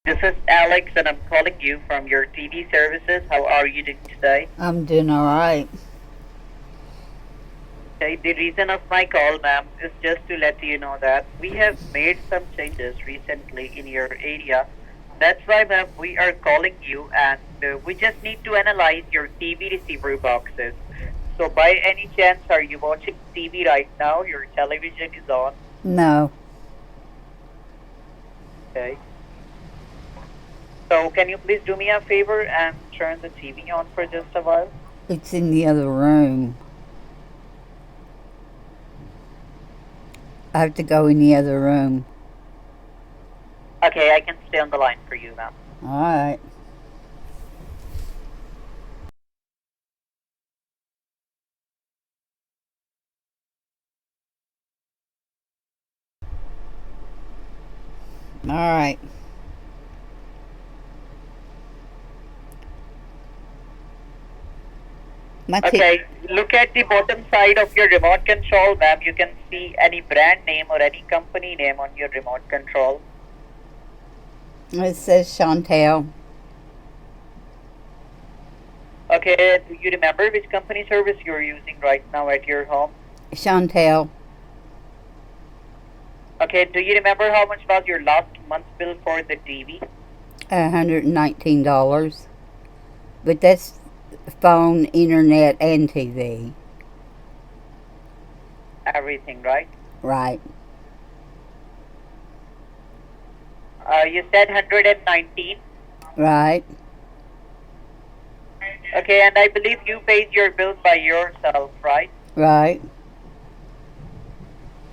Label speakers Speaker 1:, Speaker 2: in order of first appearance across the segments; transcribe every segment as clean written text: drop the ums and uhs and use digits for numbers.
Speaker 1: This is Alex, and I'm calling you from your TV services. How are you doing today?
Speaker 2: I'm doing all right.
Speaker 1: Okay, the reason of my call, ma'am, is just to let you know that we have made some changes recently in your area. That's why, ma'am, we are calling you, and we just need to analyze your TV receiver boxes. So, by any chance, are you watching TV right now? Your television is on.
Speaker 2: No,
Speaker 1: Okay. So, can you please do me a favor and turn the TV on for just a while?
Speaker 2: it's in the other room. I have to go in the other room.
Speaker 1: Okay, I can stay on the line for you, ma'am.
Speaker 2: All right. All right. My t-
Speaker 1: Okay, look at the bottom side of your remote control, ma'am. You can see any brand name or any company name on your remote control.
Speaker 2: It says Chantel.
Speaker 1: Okay, do you remember which company service you're using right now at your home?
Speaker 2: Chantel,
Speaker 1: Okay, do you remember how much was your last month's bill for the TV?
Speaker 2: $119. But that's phone, internet, and TV.
Speaker 1: Everything, right?
Speaker 2: Right.
Speaker 1: You said 119.
Speaker 2: Right.
Speaker 1: Okay, and I believe you paid your bills by yourself, right?
Speaker 2: Right.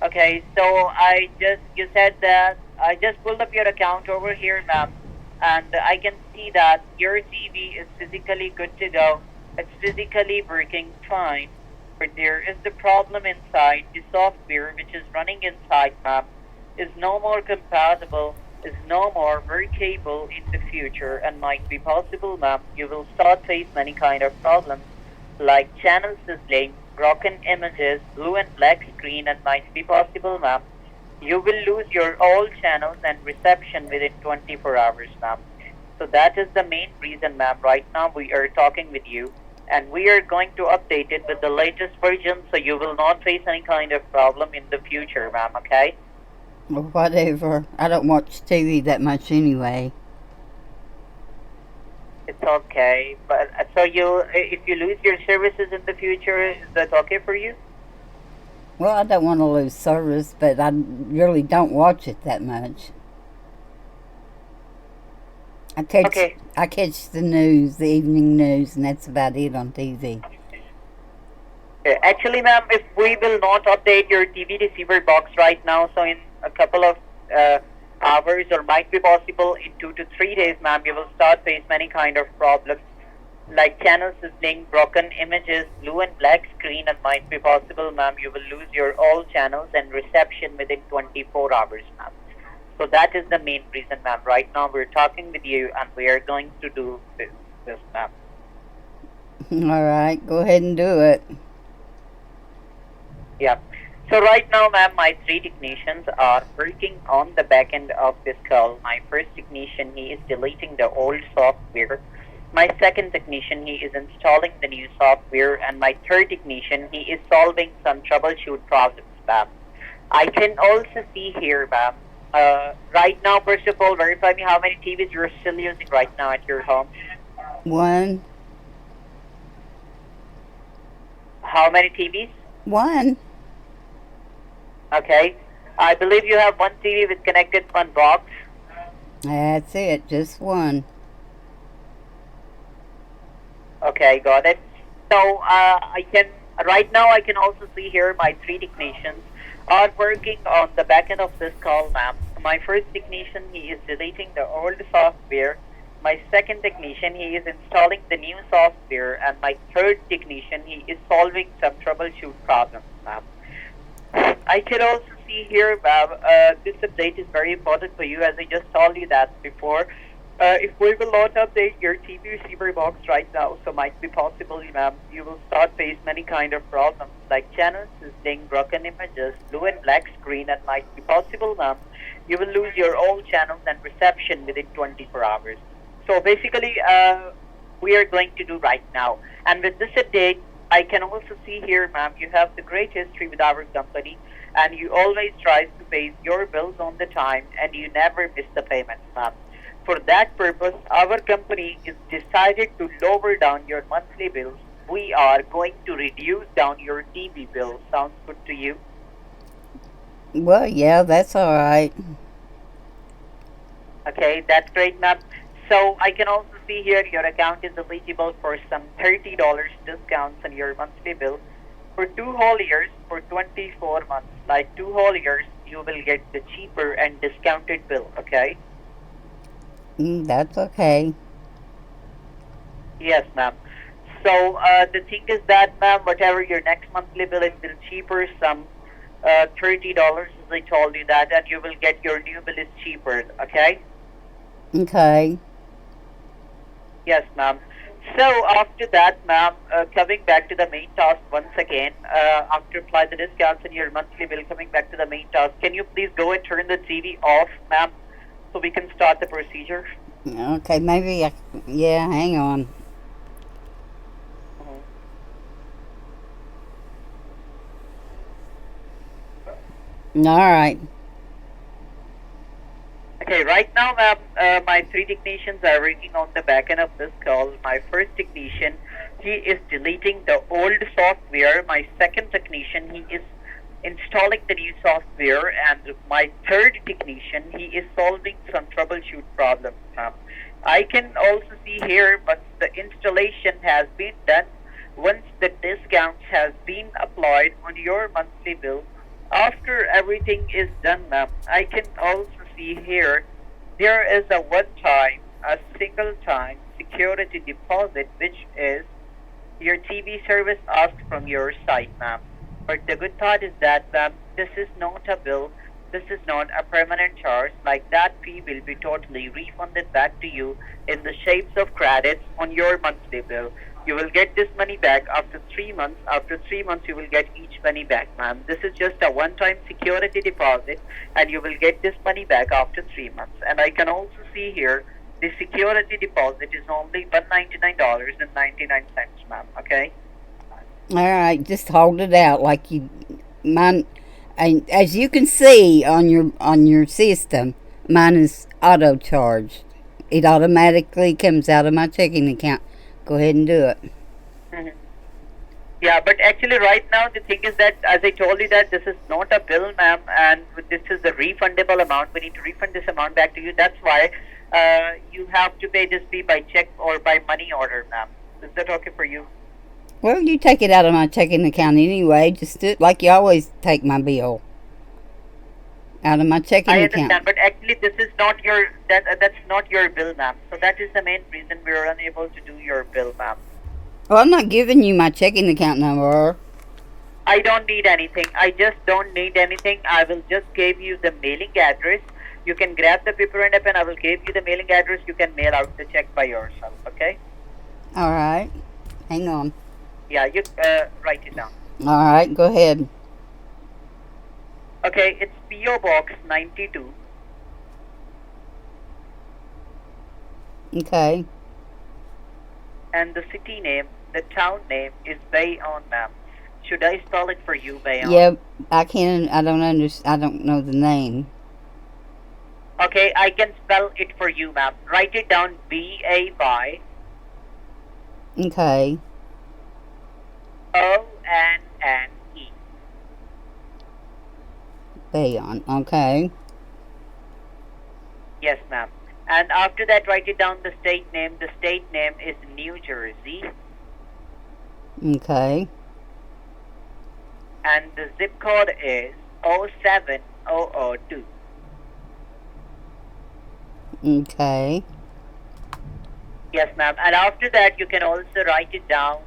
Speaker 1: Okay, so you said that I just pulled up your account over here, ma'am, and I can see that your TV is physically good to go. It's physically working fine, but there is the problem inside. The software which is running inside, ma'am, is no more compatible, is no more workable in the future, and might be possible, ma'am. You will start face many kind of problems like channel sizzling, broken images, blue and black screen, and might be possible, ma'am. You will lose your all channels and reception within 24 hours, ma'am. So that is the main reason, ma'am. Right now we are talking with you, and we are going to update it with the latest version, so you will not face any kind of problem in the future, ma'am. Okay?
Speaker 2: Or whatever. I don't watch TV that much anyway.
Speaker 1: It's okay. But so if you lose your services in the future, is that okay for you?
Speaker 2: Well, I don't want to lose service, but I really don't watch it that much. I catch
Speaker 1: Okay.
Speaker 2: I catch the news, the evening news, and that's about it on TV.
Speaker 1: Actually, ma'am, if we will not update your TV receiver box right now, so in a couple of uh, hours or might be possible in 2 to 3 days, ma'am, you will start face many kind of problems like channel sizzling, broken images, blue and black screen, and might be possible, ma'am, you will lose your all channels and reception within 24 hours, ma'am. So that is the main reason, ma'am. Right now we're talking with you, and we are going to do this, ma'am.
Speaker 2: All right, go ahead and do it.
Speaker 1: Yeah. So right now, ma'am, my three technicians are working on the back end of this call. My first technician, he is deleting the old software. My second technician, he is installing the new software. And my third technician, he is solving some troubleshoot problems, ma'am. I can also see here, ma'am. Right now, first of all, verify me how many TVs you're still using right now at your home.
Speaker 2: One,
Speaker 1: How many TVs?
Speaker 2: one.
Speaker 1: Okay. I believe you have one TV with connected one box.
Speaker 2: That's it, just one.
Speaker 1: Okay, got it. So I can right now I can also see here my three technicians are working on the back end of this call, ma'am. My first technician, he is deleting the old software. My second technician, he is installing the new software, and my third technician, he is solving some troubleshoot problems, ma'am. I can also see here, ma'am, this update is very important for you, as I just told you that before. If we will not update your TV receiver box right now, so might be possible, ma'am, you will start face many kind of problems like channels visiting, broken images, blue and black screen, and might be possible, ma'am, you will lose your all channels and reception within 24 hours. So basically, we are going to do right now. And with this update, I can also see here, ma'am, you have the great history with our company, and you always try to pay your bills on the time, and you never miss the payments, ma'am. For that purpose, our company is decided to lower down your monthly bills. We are going to reduce down your TV bill. Sounds good to you?
Speaker 2: Well, yeah, that's all right.
Speaker 1: Okay, that's great, ma'am. So I can also see here your account is eligible for some $30 discounts on your monthly bill. For 2 whole years, for 24 months, like 2 whole years, you will get the cheaper and discounted bill, okay?
Speaker 2: That's okay.
Speaker 1: Yes, ma'am. So the thing is that, ma'am, whatever your next monthly bill is will cheaper, some $30, as I told you that, and you will get your new bill is cheaper, okay?
Speaker 2: Okay.
Speaker 1: Yes, ma'am. So after that, ma'am, coming back to the main task once again, after apply the discounts in your monthly bill, coming back to the main task, can you please go and turn the TV off, ma'am, so we can start the procedure?
Speaker 2: Okay, maybe yeah, hang on.
Speaker 1: Mhm.
Speaker 2: All right.
Speaker 1: Okay, right now, ma'am, my three technicians are working on the back end of this call. My first technician, he is deleting the old software. My second technician, he is installing the new software. And my third technician, he is solving some troubleshoot problems, ma'am. I can also see here, but the installation has been done. Once the discounts has been applied on your monthly bill, after everything is done, ma'am, I can also see here there is a a single time security deposit, which is your TV service asked from your site, ma'am. But the good part is that, ma'am, this is not a bill. This is not a permanent charge. Like that fee will be totally refunded back to you in the shapes of credits on your monthly bill. You will get this money back after 3 months. After 3 months, you will get each penny back, ma'am. This is just a one-time security deposit, and you will get this money back after 3 months. And I can also see here the security deposit is only $199.99, ma'am. Okay.
Speaker 2: All right, just hold it out like you mine. And as you can see on your system, mine is auto charged. It automatically comes out of my checking account. Go ahead and do it.
Speaker 1: Mhm. Yeah, but actually, right now the thing is that, as I told you, that this is not a bill, ma'am, and this is a refundable amount. We need to refund this amount back to you. That's why you have to pay this fee by check or by money order, ma'am. Is that okay for you?
Speaker 2: Well, you take it out of my checking account anyway. Just do it like you always take my bill out of my checking
Speaker 1: I
Speaker 2: account.
Speaker 1: understand, but actually, this is not your that's not your bill, ma'am. So that is the main reason we are unable to do your bill, ma'am.
Speaker 2: Well, I'm not giving you my checking account number.
Speaker 1: I don't need anything. I just don't need anything. I will just give you the mailing address. You can grab the paper and a pen. I will give you the mailing address. You can mail out the check by yourself. Okay?
Speaker 2: All right. Hang on.
Speaker 1: Yeah, you write it down.
Speaker 2: All right, go ahead.
Speaker 1: Okay, it's PO Box 92,
Speaker 2: Okay.
Speaker 1: and the city name, the town name is Bayonne, ma'am. Should I spell it for you, Bayonne?
Speaker 2: Yeah, I can't. I don't understand. I don't know the name.
Speaker 1: Okay, I can spell it for you, ma'am. Write it down: BAY
Speaker 2: Okay.
Speaker 1: ONNE.
Speaker 2: Bayonne. Okay.
Speaker 1: Yes, ma'am. And after that, write it down the state name. The state name is New Jersey.
Speaker 2: Okay.
Speaker 1: And the zip code is 07002.
Speaker 2: Okay.
Speaker 1: Yes, ma'am. And after that, you can also write it down.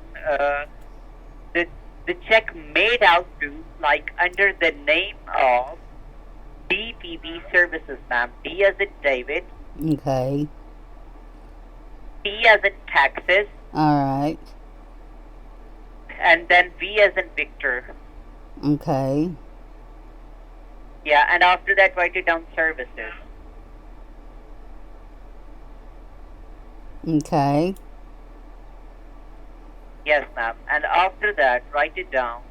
Speaker 1: The the check made out to, like, under the name of DPB Services, ma'am. D as in David,
Speaker 2: Okay.
Speaker 1: T as in Texas,
Speaker 2: Alright.
Speaker 1: and then V as in Victor.
Speaker 2: Okay.
Speaker 1: Yeah, and after that, write it down services.
Speaker 2: Okay.
Speaker 1: Yes, ma'am. And after that, write it down.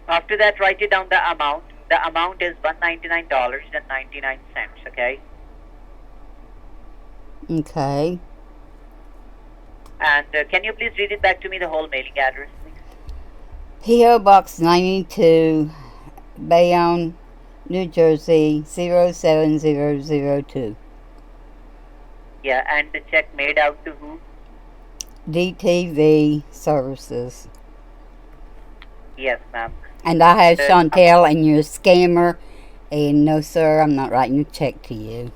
Speaker 1: After that, write it down the amount. The amount is $199.99. Okay.
Speaker 2: Okay.
Speaker 1: And can you please read it back to me, the whole mailing address, please?
Speaker 2: P.O. Box 92, Bayonne, New Jersey 07002.
Speaker 1: Yeah, and the check made out to who?
Speaker 2: DTV Services.
Speaker 1: Yes, ma'am.
Speaker 2: And I have Chantel, and you're a scammer. And no, sir, I'm not writing a check to you.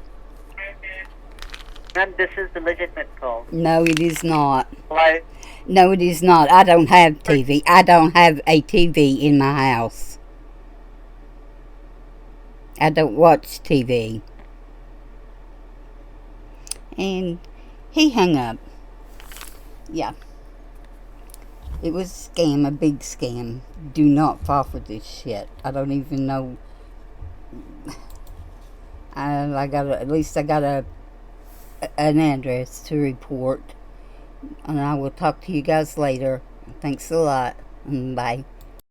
Speaker 1: Ma'am, this is the legitimate call.
Speaker 2: No, it is not.
Speaker 1: Why?
Speaker 2: No, it is not. I don't have TV. I don't have a TV in my house. I don't watch TV. And he hung up. Yeah. It was a scam, a big scam. Do not fall for this shit. I don't even know. I got at least I got an address to report. And I will talk to you guys later. Thanks a lot. Bye.